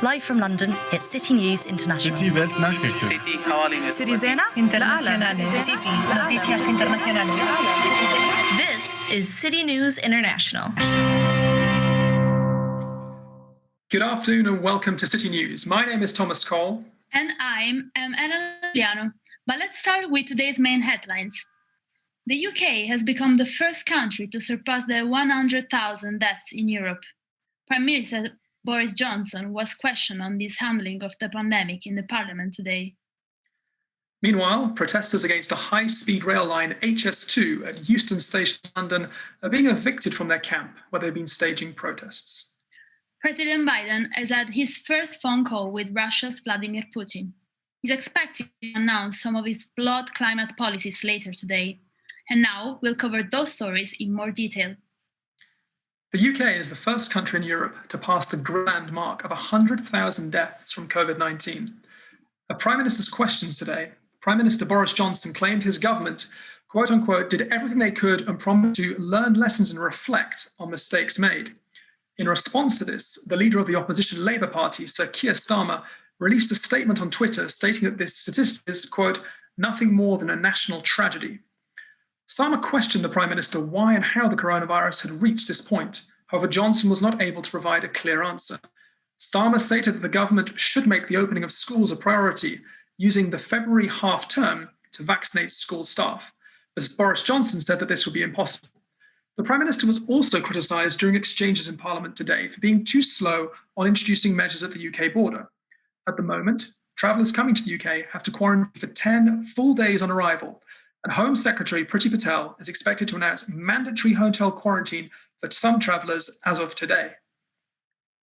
Live from London, it's City News International. City Weltnachrichten. City Zena Internationales. City Noticias Internacionales. This is City News International. Good afternoon and welcome to City News. My name is Thomas Cole. And I'm Ella Liano. But let's start with today's main headlines. The UK has become the first country to surpass the 100,000 deaths in Europe. Prime Minister Boris Johnson was questioned on this handling of the pandemic in the Parliament today. Meanwhile, protesters against a high-speed rail line HS2 at Euston Station, London, are being evicted from their camp where they've been staging protests. President Biden has had his first phone call with Russia's Vladimir Putin. He's expected to announce some of his broad climate policies later today. And now we'll cover those stories in more detail. The UK is the first country in Europe to pass the grand mark of 100,000 deaths from COVID-19. At Prime Minister's questions today, Prime Minister Boris Johnson claimed his government, quote unquote, did everything they could and promised to learn lessons and reflect on mistakes made. In response to this, the leader of the opposition Labour Party, Sir Keir Starmer, released a statement on Twitter stating that this statistic is, quote, nothing more than a national tragedy. Starmer questioned the Prime Minister why and how the coronavirus had reached this point. However, Johnson was not able to provide a clear answer. Starmer stated that the government should make the opening of schools a priority, using the February half-term to vaccinate school staff. But Boris Johnson said that this would be impossible. The Prime Minister was also criticised during exchanges in Parliament today for being too slow on introducing measures at the UK border. At the moment, travellers coming to the UK have to quarantine for 10 full days on arrival, and Home Secretary Priti Patel is expected to announce mandatory hotel quarantine for some travellers as of today.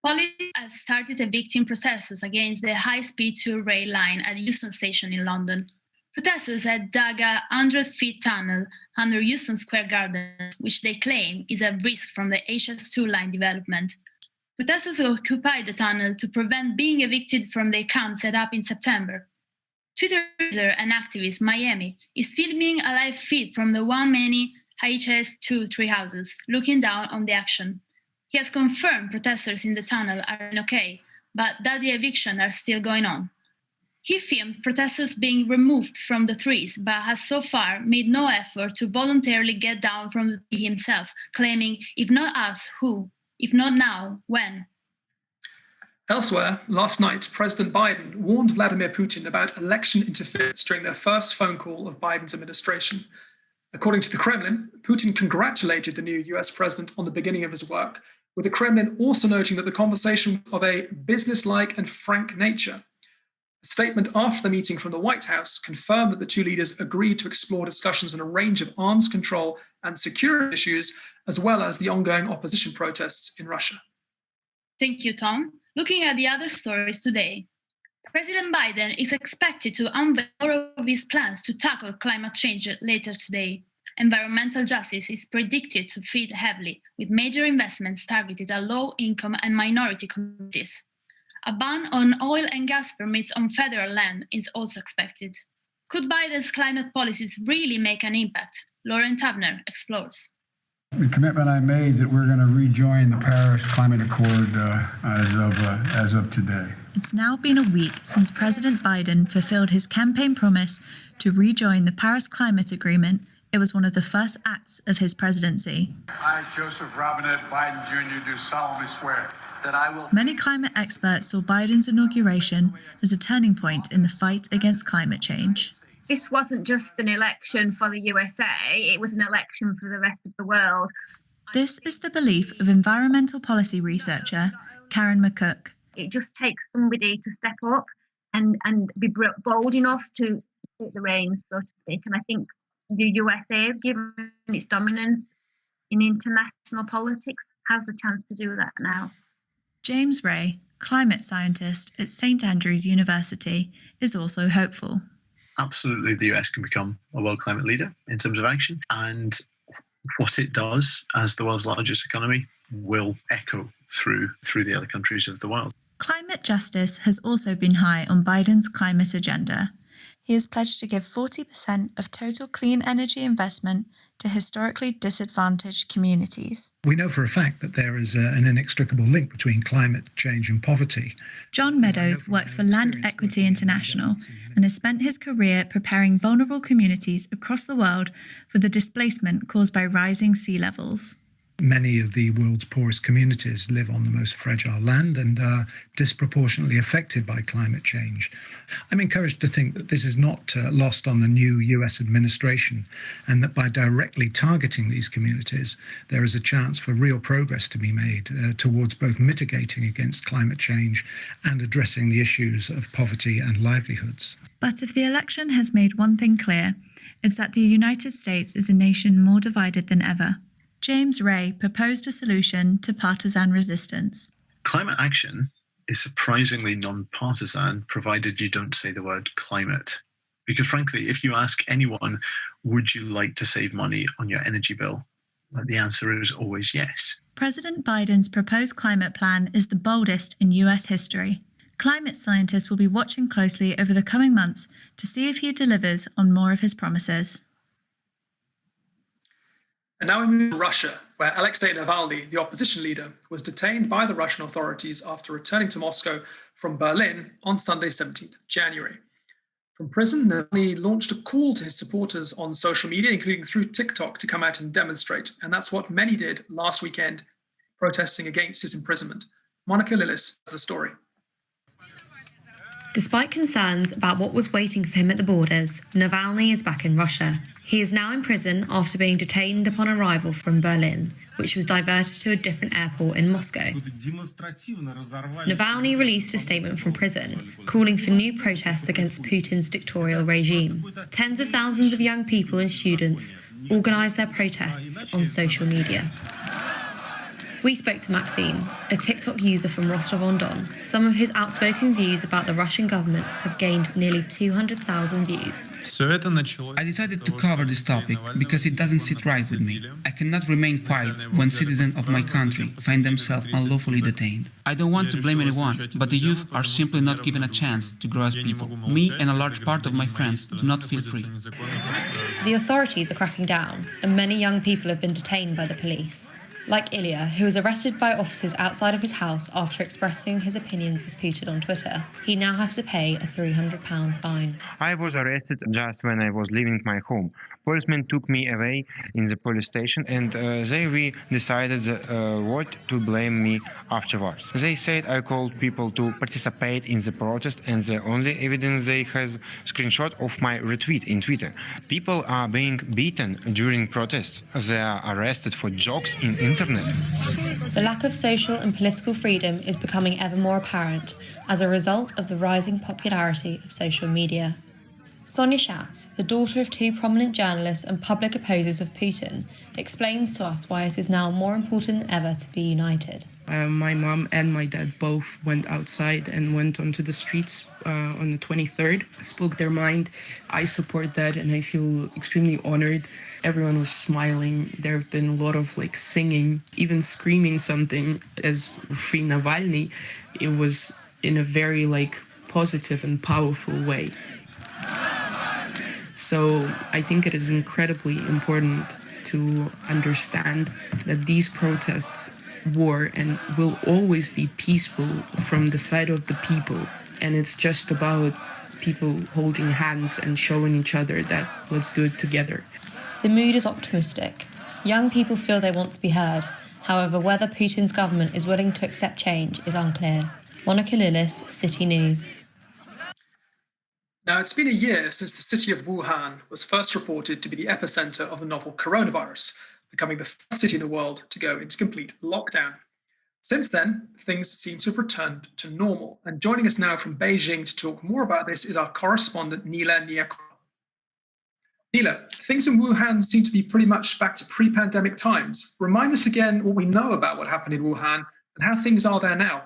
Police have started evicting protesters against the high-speed 2 rail line at Euston Station in London. Protesters had dug a 100-foot tunnel under Euston Square Gardens, which they claim is at risk from the HS2 line development. Protesters occupied the tunnel to prevent being evicted from their camp set up in September. Twitter user and activist Miami is filming a live feed from the one many HS2 treehouses, looking down on the action. He has confirmed protesters in the tunnel are okay, but that the eviction are still going on. He filmed protesters being removed from the trees, but has so far made no effort to voluntarily get down from the tree himself, claiming, if not us, who? If not now, when? Elsewhere, last night, President Biden warned Vladimir Putin about election interference during their first phone call of Biden's administration. According to the Kremlin, Putin congratulated the new US president on the beginning of his work, with the Kremlin also noting that the conversation was of a businesslike and frank nature. A statement after the meeting from the White House confirmed that the two leaders agreed to explore discussions on a range of arms control and security issues, as well as the ongoing opposition protests in Russia. Thank you, Tom. Looking at the other stories today, President Biden is expected to unveil more of his plans to tackle climate change later today. Environmental justice is predicted to feed heavily, with major investments targeted at low-income and minority communities. A ban on oil and gas permits on federal land is also expected. Could Biden's climate policies really make an impact? Lauren Tavner explores. The commitment I made that we're going to rejoin the Paris Climate Accord as of today. It's now been a week since President Biden fulfilled his campaign promise to rejoin the Paris Climate Agreement. It was one of the first acts of his presidency. I, Joseph Robinette Biden Jr., do solemnly swear that I will... Many climate experts saw Biden's inauguration as a turning point in the fight against climate change. This wasn't just an election for the USA, it was an election for the rest of the world. This is the belief of environmental policy researcher Karen McCook. It just takes somebody to step up and be bold enough to take the reins, so to speak. And I think the USA, given its dominance in international politics, has the chance to do that now. James Ray, climate scientist at St Andrews University, is also hopeful. Absolutely, the US can become a world climate leader in terms of action, and what it does as the world's largest economy will echo through the other countries of the world. Climate justice has also been high on Biden's climate agenda. he has pledged to give 40% of total clean energy investment to historically disadvantaged communities. We know for a fact that there is an inextricable link between climate change and poverty. John Meadows works for Land Equity International and has spent his career preparing vulnerable communities across the world for the displacement caused by rising sea levels. Many of the world's poorest communities live on the most fragile land and are disproportionately affected by climate change. I'm encouraged to think that this is not lost on the new US administration, and that by directly targeting these communities, there is a chance for real progress to be made towards both mitigating against climate change and addressing the issues of poverty and livelihoods. But if the election has made one thing clear, it's that the United States is a nation more divided than ever. James Ray proposed a solution to partisan resistance. Climate action is surprisingly non-partisan, provided you don't say the word climate. Because frankly, if you ask anyone, would you like to save money on your energy bill? The answer is always yes. President Biden's proposed climate plan is the boldest in US history. Climate scientists will be watching closely over the coming months to see if he delivers on more of his promises. And now we move to Russia, where Alexei Navalny, the opposition leader, was detained by the Russian authorities after returning to Moscow from Berlin on Sunday, 17th of January. From prison, Navalny launched a call to his supporters on social media, including through TikTok, to come out and demonstrate. And that's what many did last weekend, protesting against his imprisonment. Monica Lillis has the story. Despite concerns about what was waiting for him at the borders, Navalny is back in Russia. He is now in prison after being detained upon arrival from Berlin, which was diverted to a different airport in Moscow. Navalny released a statement from prison, calling for new protests against Putin's dictatorial regime. Tens of thousands of young people and students organised their protests on social media. We spoke to Maxim, a TikTok user from Rostov-on-Don. Some of his outspoken views about the Russian government have gained nearly 200,000 views. I decided to cover this topic because it doesn't sit right with me. I cannot remain quiet when citizens of my country find themselves unlawfully detained. I don't want to blame anyone, but the youth are simply not given a chance to grow as people. Me and a large part of my friends do not feel free. The authorities are cracking down, and many young people have been detained by the police. Like Ilya, who was arrested by officers outside of his house after expressing his opinions of Putin on Twitter. He now has to pay a £300 fine. I was arrested just when I was leaving my home. Policemen took me away in the police station, and they decided what to blame me afterwards. They said I called people to participate in the protest, and the only evidence they have screenshot of my retweet in Twitter. People are being beaten during protests. They are arrested for jokes in internet. The lack of social and political freedom is becoming ever more apparent as a result of the rising popularity of social media. Sonia Schatz, the daughter of two prominent journalists and public opposers of Putin, explains to us why it is now more important than ever to be united. My mom and my dad both went outside and went onto the streets on the 23rd, spoke their mind. I support that, and I feel extremely honored. Everyone was smiling. There have been a lot of singing, even screaming something as Free Navalny. It was in a very positive and powerful way. So I think it is incredibly important to understand that these protests were and will always be peaceful from the side of the people. And it's just about people holding hands and showing each other that let's do it together. The mood is optimistic. Young people feel they want to be heard. However, whether Putin's government is willing to accept change is unclear. Monica Lillis, City News. Now, it's been a year since the city of Wuhan was first reported to be the epicenter of the novel coronavirus, becoming the first city in the world to go into complete lockdown. Since then, things seem to have returned to normal. And joining us now from Beijing to talk more about this is our correspondent, Nila Niakwa. Nila, things in Wuhan seem to be pretty much back to pre-pandemic times. Remind us again what we know about what happened in Wuhan and how things are there now.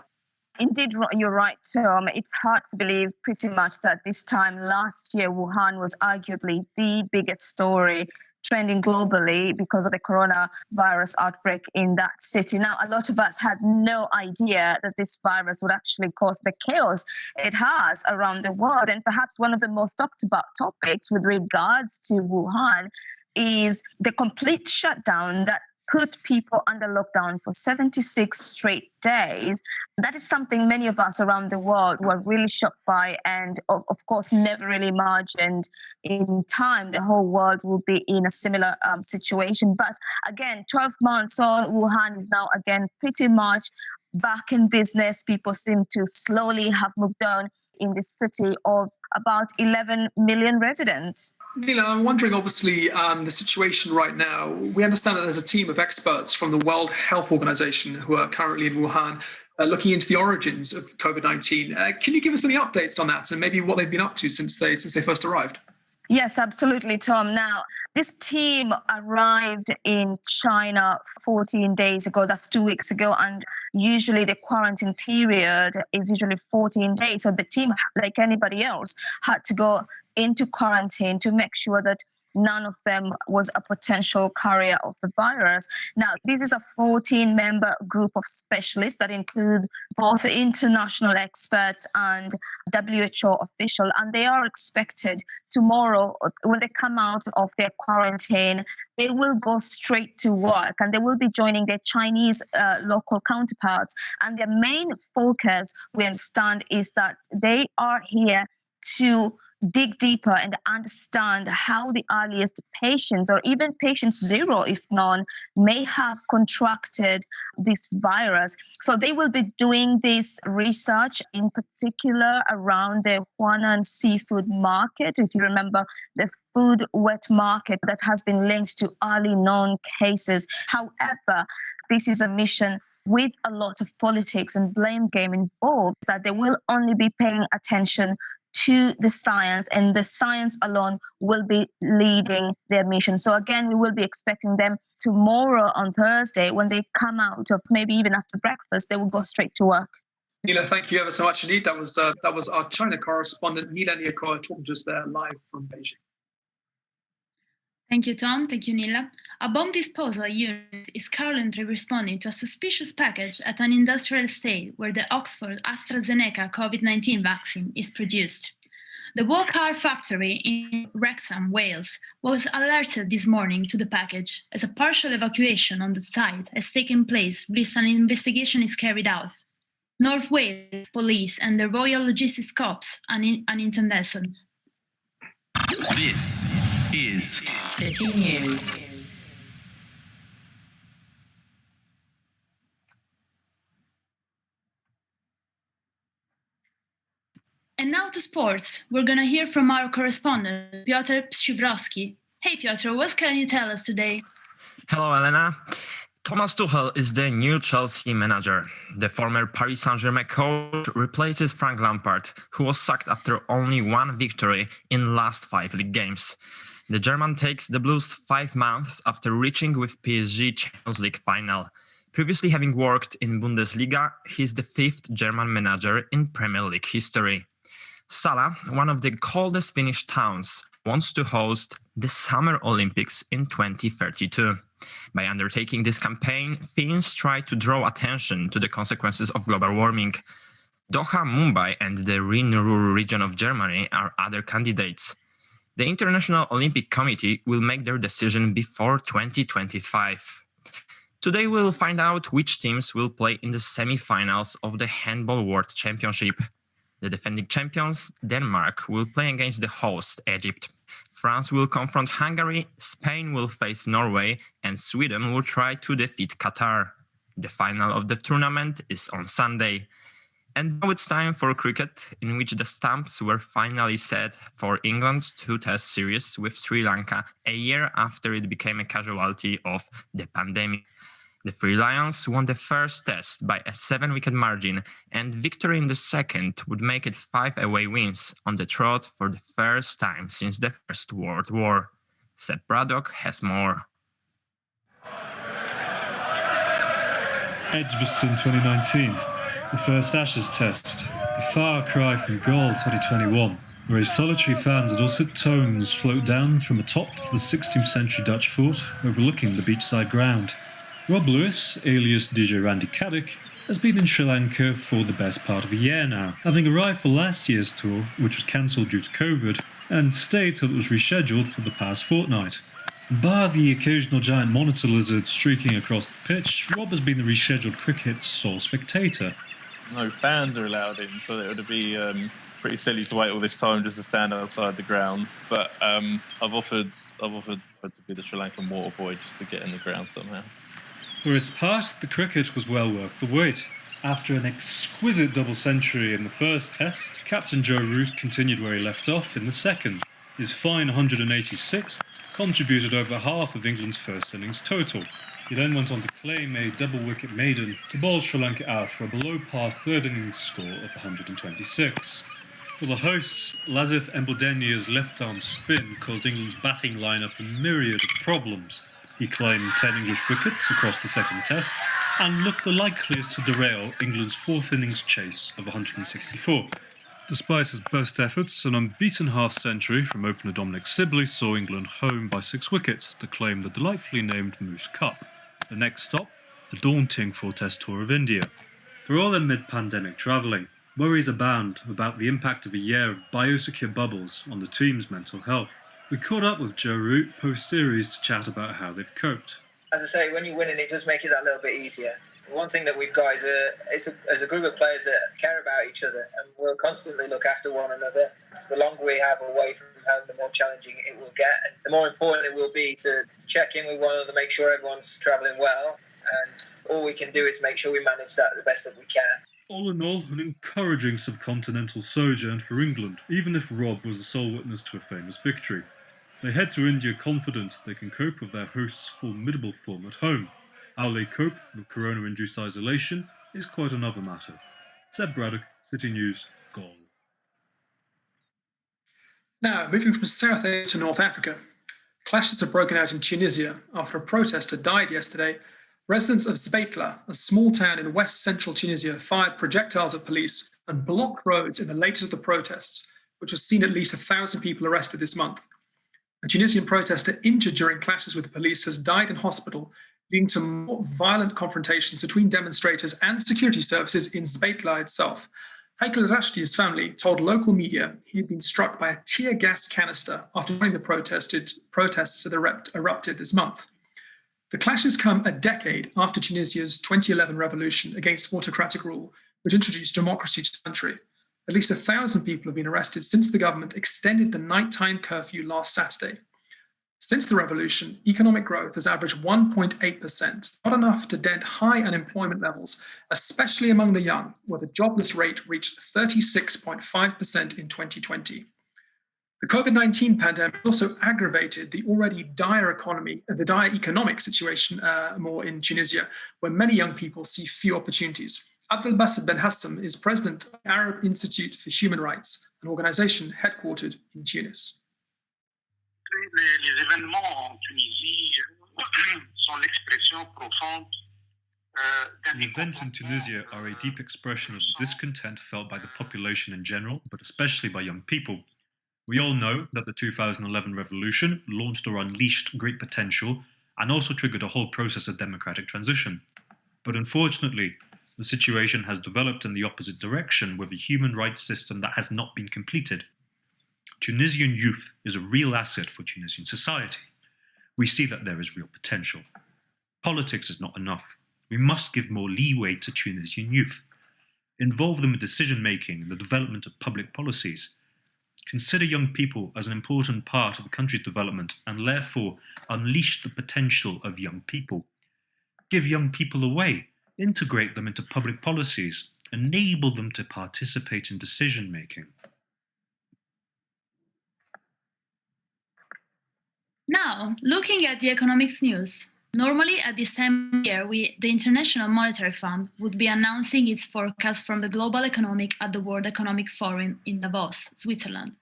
Indeed, you're right, Tom. It's hard to believe pretty much that this time last year, Wuhan was arguably the biggest story trending globally because of the coronavirus outbreak in that city. Now, a lot of us had no idea that this virus would actually cause the chaos it has around the world. And perhaps one of the most talked about topics with regards to Wuhan is the complete shutdown that put people under lockdown for 76 straight days. That is something many of us around the world were really shocked by, and of course never really imagined in time the whole world will be in a similar situation. But again, 12 months on, Wuhan is now again pretty much back in business. People seem to slowly have moved on in this city of about 11 million residents. Nila, I'm wondering, obviously, the situation right now. We understand that there's a team of experts from the World Health Organization who are currently in Wuhan looking into the origins of COVID-19. Can you give us any updates on that and maybe what they've been up to since they first arrived? Yes, absolutely, Tom. Now, this team arrived in China 14 days ago. That's 2 weeks ago. And usually the quarantine period is usually 14 days. So the team, like anybody else, had to go into quarantine to make sure that none of them was a potential carrier of the virus. Now, this is a 14-member group of specialists that include both international experts and WHO officials, and they are expected tomorrow, when they come out of their quarantine, they will go straight to work, and they will be joining their Chinese local counterparts. And their main focus, we understand, is that they are here to dig deeper and understand how the earliest patients, or even patient zero if none, may have contracted this virus. So they will be doing this research in particular around the Huanan seafood market. If you remember, the food wet market that has been linked to early known cases. However, this is a mission with a lot of politics and blame game involved, that they will only be paying attention to the science, and the science alone will be leading their mission. So again, we will be expecting them tomorrow on Thursday, when they come out of, maybe even after breakfast, they will go straight to work. Nila, thank you ever so much indeed. That was our China correspondent, Nila Niakoa, talking to us there live from Beijing. Thank you, Tom. Thank you, Nila. A bomb disposal unit is currently responding to a suspicious package at an industrial estate where the Oxford AstraZeneca COVID-19 vaccine is produced. The Wocar factory in Wrexham, Wales, was alerted this morning to the package, as a partial evacuation on the site has taken place whilst an investigation is carried out. North Wales Police and the Royal Logistics Corps are in attendance. This is City News. And now to sports. We're going to hear from our correspondent, Piotr Pszczywrowski. Hey Piotr, what can you tell us today? Hello, Elena. Thomas Tuchel is the new Chelsea manager. The former Paris Saint-Germain coach replaces Frank Lampard, who was sacked after only one victory in last 5 league games. The German takes the Blues 5 months after reaching with PSG Champions League final. Previously having worked in Bundesliga, he is the 5th German manager in Premier League history. Sala, one of the coldest Finnish towns, wants to host the Summer Olympics in 2032. By undertaking this campaign, Finns try to draw attention to the consequences of global warming. Doha, Mumbai, and the Rhine-Ruhr region of Germany are other candidates. The International Olympic Committee will make their decision before 2025. Today we'll find out which teams will play in the semi-finals of the Handball World Championship. The defending champions, Denmark, will play against the host, Egypt. France will confront Hungary, Spain will face Norway, and Sweden will try to defeat Qatar. The final of the tournament is on Sunday. And now it's time for cricket, in which the stumps were finally set for England's 2-test series with Sri Lanka a year after it became a casualty of the pandemic. The Three Lions won the first test by a 7-wicket margin, and victory in the second would make it 5 away wins on the trot for the first time since the First World War. Seb Braddock has more. Edgbaston 2019, the first Ashes test, a far cry from goal 2021. Whereas solitary fans and dulcet tones float down from atop the 16th century Dutch fort overlooking the beachside ground. Rob Lewis, alias DJ Randy Caddick, has been in Sri Lanka for the best part of a year now, having arrived for last year's tour, which was cancelled due to COVID, and stayed till it was rescheduled for the past fortnight. Bar the occasional giant monitor lizard streaking across the pitch, Rob has been the rescheduled cricket's sole spectator. No fans are allowed in, so it would be pretty silly to wait all this time just to stand outside the ground. But I've offered to be the Sri Lankan water boy just to get in the ground somehow. For its part, the cricket was well worth the wait. After an exquisite double century in the first test, Captain Joe Root continued where he left off in the second. His fine 186 contributed over half of England's first innings total. He then went on to claim a double-wicket maiden to bowl Sri Lanka out for a below-par third innings score of 126. For the hosts, Lasith Mbudenia's left-arm spin caused England's batting lineup a myriad of problems. He claimed 10 English wickets across the second test and looked the likeliest to derail England's fourth innings chase of 164. Despite his best efforts, an unbeaten half-century from opener Dominic Sibley saw England home by 6 wickets to claim the delightfully named Moose Cup. The next stop, the daunting 4-test tour of India. For all their mid-pandemic travelling, worries abound about the impact of a year of biosecure bubbles on the team's mental health. We caught up with Joe Root post-series to chat about how they've coped. As I say, when you're winning, it does make it that little bit easier. One thing that we've got is a group of players that care about each other and will constantly look after one another. So the longer we have away from home, the more challenging it will get. And the more important it will be to check in with one another, make sure everyone's travelling well. And all we can do is make sure we manage that the best that we can. All in all, an encouraging subcontinental sojourn for England, even if Rob was the sole witness to a famous victory. They head to India confident they can cope with their hosts' formidable form at home. How they cope with corona-induced isolation is quite another matter. Seb Braddock, City News, Gaul. Now, moving from South Asia to North Africa. Clashes have broken out in Tunisia after a protester died yesterday. Residents of Zbeitla, a small town in west-central Tunisia, fired projectiles at police and blocked roads in the latest of the protests, which has seen at least 1,000 people arrested this month. A Tunisian protester injured during clashes with the police has died in hospital, leading to more violent confrontations between demonstrators and security services in Zbeitla itself. Heikel Rashti's family told local media he had been struck by a tear gas canister after joining the protests that erupted this month. The clashes come a decade after Tunisia's 2011 revolution against autocratic rule, which introduced democracy to the country. At least 1,000 people have been arrested since the government extended the nighttime curfew last Saturday. Since the revolution, economic growth has averaged 1.8%, not enough to dent high unemployment levels, especially among the young, where the jobless rate reached 36.5% in 2020. The COVID-19 pandemic also aggravated the already dire economic situation more in Tunisia, where many young people see few opportunities. Abdel Bassed Ben Hassam is president of the Arab Institute for Human Rights, an organization headquartered in Tunis. Les événements en Tunisie sont l'expression profonde. The events in Tunisia are a deep expression of the discontent felt by the population in general, but especially by young people. We all know that the 2011 revolution launched or unleashed great potential and also triggered a whole process of democratic transition. But unfortunately, the situation has developed in the opposite direction with a human rights system that has not been completed. Tunisian youth is a real asset for Tunisian society. We see that there is real potential. Politics is not enough. We must give more leeway to Tunisian youth. Involve them in decision-making and the development of public policies. Consider young people as an important part of the country's development and therefore unleash the potential of young people. Give young people a way, integrate them into public policies, enable them to participate in decision-making. Now, looking at the economics news. Normally, at this time of year, the International Monetary Fund would be announcing its forecast from the global economic at the World Economic Forum in Davos, Switzerland.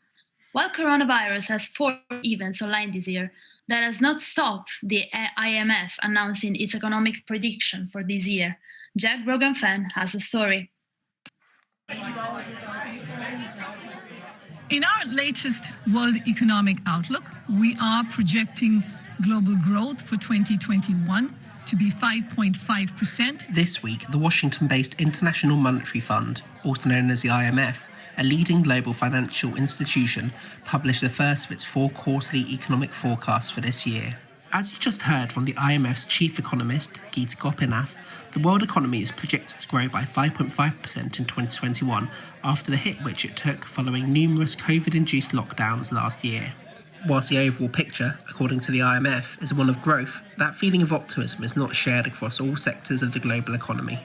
While coronavirus has 4 events online this year, that has not stopped the IMF announcing its economic prediction for this year. Jack Brogan-Fan has the story. In our latest World Economic Outlook, we are projecting global growth for 2021 to be 5.5%. This week, the Washington-based International Monetary Fund, also known as the IMF, a leading global financial institution, published the first of its 4 quarterly economic forecasts for this year. As you just heard from the IMF's chief economist, Geeta Gopinath, the world economy is projected to grow by 5.5% in 2021 after the hit which it took following numerous COVID-induced lockdowns last year. Whilst the overall picture, according to the IMF, is one of growth, that feeling of optimism is not shared across all sectors of the global economy.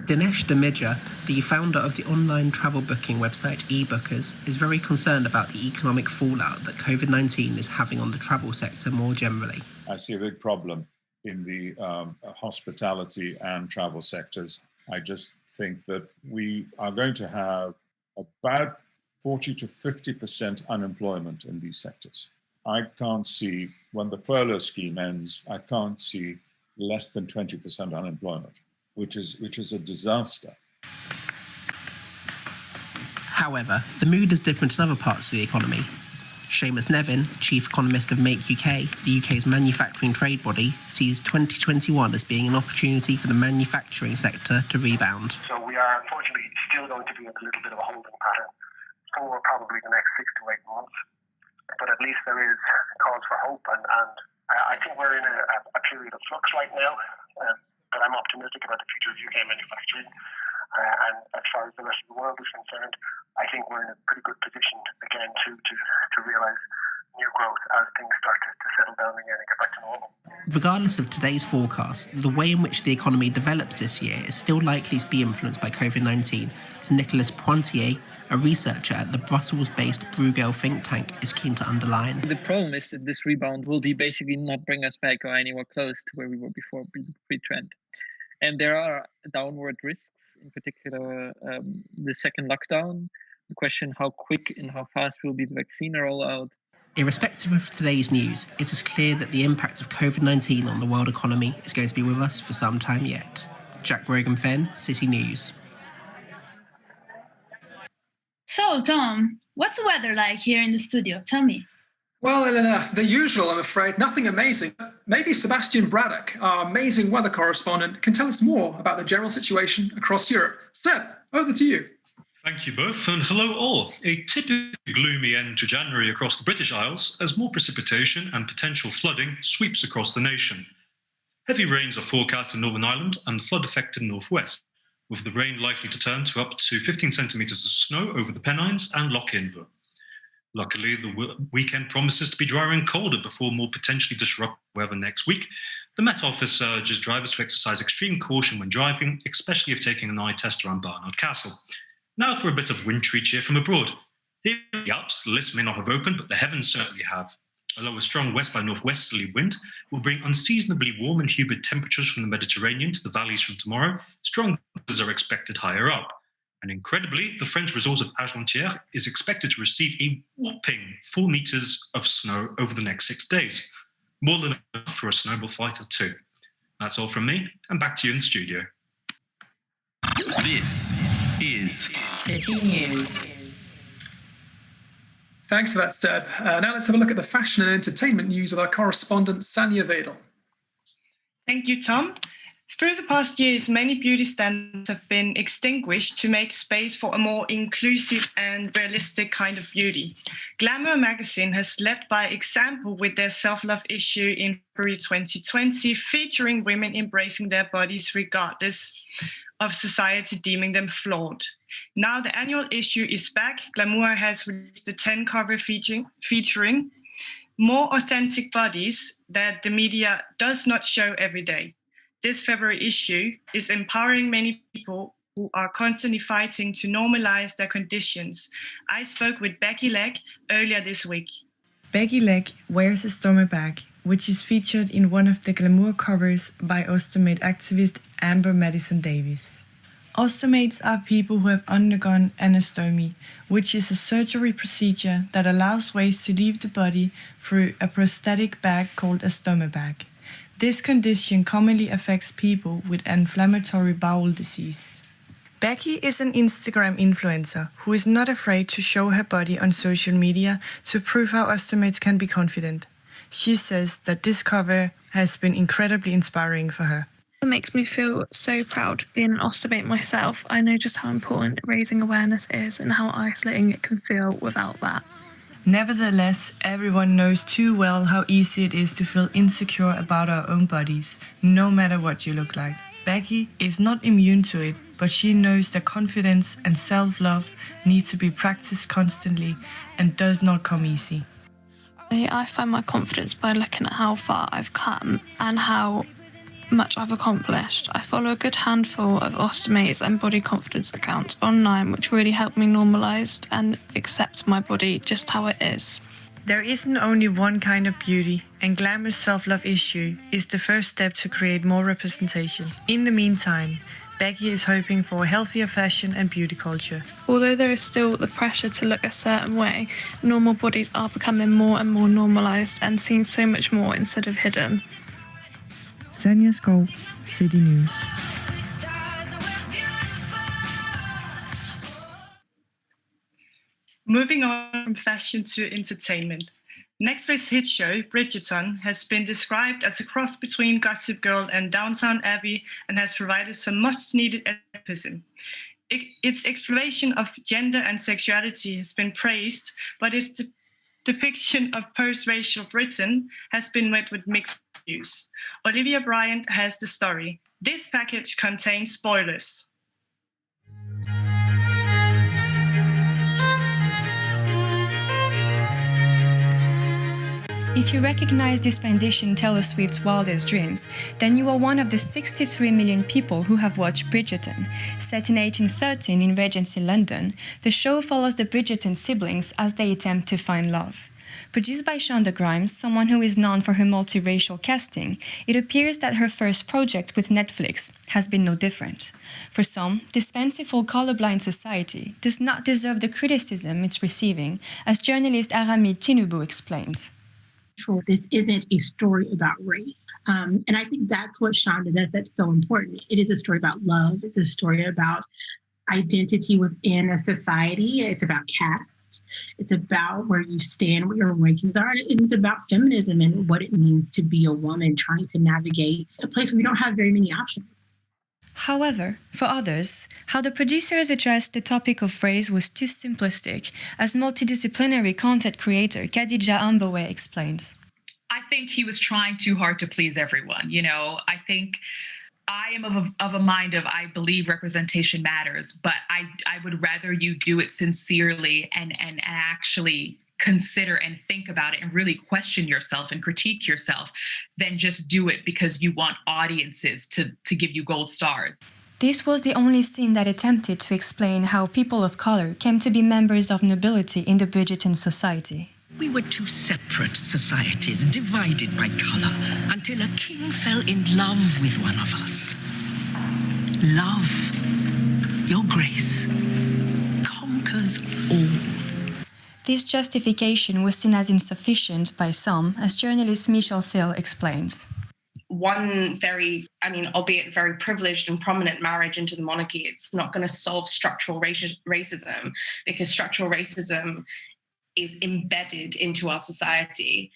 Dinesh Damija, the founder of the online travel booking website eBookers, is very concerned about the economic fallout that COVID-19 is having on the travel sector more generally. I see a big problem in the hospitality and travel sectors. I just think that we are going to have about 40 to 50% unemployment in these sectors. I can't see, when the furlough scheme ends, I can't see less than 20% unemployment, which is a disaster. However, the mood is different in other parts of the economy. Seamus Nevin, chief economist of Make UK, the UK's manufacturing trade body, sees 2021 as being an opportunity for the manufacturing sector to rebound. So we are unfortunately still going to be in a little bit of a holding pattern for probably the next 6 to 8 months. But at least there is cause for hope, and I think we're in a period of flux right now. But I'm optimistic about the future of UK manufacturing. And as far as the rest of the world is concerned, I think we're in a pretty good position again to realise new growth as things start to settle down again and get back to normal. Regardless of today's forecast, the way in which the economy develops this year is still likely to be influenced by COVID-19, as Nicolas Pointier, a researcher at the Brussels-based Bruegel think tank, is keen to underline. The problem is that this rebound will be basically not bring us back or anywhere close to where we were before pre-trend. And there are downward risks, in particular the second lockdown, the question how quick and how fast will be the vaccine rollout. Irrespective of today's news, it is clear that the impact of COVID-19 on the world economy is going to be with us for some time yet. Jack Rogan-Fenn, City News. So, Tom, what's the weather like here in the studio? Tell me. Well, Elena, the usual, I'm afraid. Nothing amazing. Maybe Sebastian Braddock, our amazing weather correspondent, can tell us more about the general situation across Europe. Seb, over to you. Thank you both, and hello all. A typically gloomy end to January across the British Isles as more precipitation and potential flooding sweeps across the nation. Heavy rains are forecast in Northern Ireland and the flood-affected northwest, with the rain likely to turn to up to 15 centimetres of snow over the Pennines and Lough Inver. Luckily, the weekend promises to be drier and colder before more potentially disruptive weather next week. The Met Office urges drivers to exercise extreme caution when driving, especially if taking an eye test around Barnard Castle. Now for a bit of wintry cheer from abroad. Here in the Alps, the list may not have opened, but the heavens certainly have. Although a strong west by northwesterly wind will bring unseasonably warm and humid temperatures from the Mediterranean to the valleys from tomorrow, strong winds are expected higher up. And incredibly, the French resort of Argentière is expected to receive a whopping 4 meters of snow over the next 6 days. More than enough for a snowball fight or two. That's all from me, and back to you in the studio. This is City News. Thanks for that, Seb. Now let's have a look at the fashion and entertainment news with our correspondent, Sanya Vedel. Thank you, Tom. Through the past years, many beauty standards have been extinguished to make space for a more inclusive and realistic kind of beauty. Glamour magazine has led by example with their self-love issue in February 2020, featuring women embracing their bodies regardless of society deeming them flawed. Now the annual issue is back. Glamour has released a 10 cover featuring more authentic bodies that the media does not show every day. This February issue is empowering many people who are constantly fighting to normalize their conditions. I spoke with Becky Legg earlier this week. Becky Legg wears a stomach bag, which is featured in one of the Glamour covers by Ostomate activist Amber Madison Davis. Ostomates are people who have undergone anastomy, which is a surgery procedure that allows waste to leave the body through a prosthetic bag called a stomach bag. This condition commonly affects people with inflammatory bowel disease. Becky is an Instagram influencer who is not afraid to show her body on social media to prove how ostomates can be confident. She says that this cover has been incredibly inspiring for her. It makes me feel so proud being an ostomate myself. I know just how important raising awareness is and how isolating it can feel without that. Nevertheless, everyone knows too well how easy it is to feel insecure about our own bodies, no matter what you look like. Becky is not immune to it, but she knows that confidence and self-love need to be practiced constantly and does not come easy. I find my confidence by looking at how far I've come and how much I've accomplished. I follow a good handful of ostomates and body confidence accounts online, which really help me normalise and accept my body just how it is. There isn't only one kind of beauty, and Glamour's self-love issue is the first step to create more representation. In the meantime, Becky is hoping for a healthier fashion and beauty culture. Although there is still the pressure to look a certain way, normal bodies are becoming more and more normalised and seen so much more instead of hidden. Sanja Skov, City News. Moving on from fashion to entertainment. Netflix's hit show, Bridgerton, has been described as a cross between Gossip Girl and Downton Abbey and has provided some much-needed escapism. Its exploration of gender and sexuality has been praised, but its depiction of post-racial Britain has been met with mixed reviews. Olivia Bryant has the story. This package contains spoilers. If you recognize this rendition Taylor Swift's Wildest Dreams, then you are one of the 63 million people who have watched Bridgerton. Set in 1813 in Regency, London, the show follows the Bridgerton siblings as they attempt to find love. Produced by Shonda Rhimes, someone who is known for her multiracial casting, it appears that her first project with Netflix has been no different. For some, this fanciful colorblind society does not deserve the criticism it's receiving, as journalist Aramid Tinubu explains. This isn't a story about race. And I think that's what Shonda does that's so important. It is a story about love. It's a story about identity within a society. It's about caste. It's about where you stand, what your rankings are. And it's about feminism and what it means to be a woman trying to navigate a place where we don't have very many options. However, for others, how the producers addressed the topic of race was too simplistic, as multidisciplinary content creator Khadija Ambawe explains. I think he was trying too hard to please everyone. I think I am of a mind of I believe representation matters, but I would rather you do it sincerely and actually consider and think about it and really question yourself and critique yourself than just do it because you want audiences to give you gold stars. This was the only scene that attempted to explain how people of color came to be members of nobility in the Bridgerton society. We were two separate societies divided by color until a king fell in love with one of us. Love, your grace, conquers all. This justification was seen as insufficient by some, as journalist Michelle Thiel explains. One albeit very privileged and prominent marriage into the monarchy, it's not going to solve structural racism, because structural racism is embedded into our society.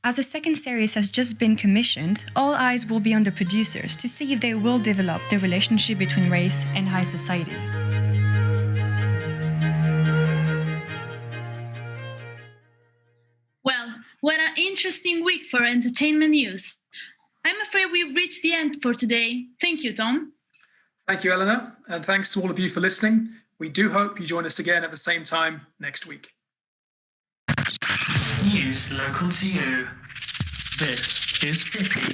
As a second series has just been commissioned, all eyes will be on the producers to see if they will develop the relationship between race and high society. Well, what an interesting week for entertainment news. I'm afraid we've reached the end for today. Thank you, Tom. Thank you, Eleanor, and thanks to all of you for listening. We do hope you join us again at the same time next week. News local to you. This is City.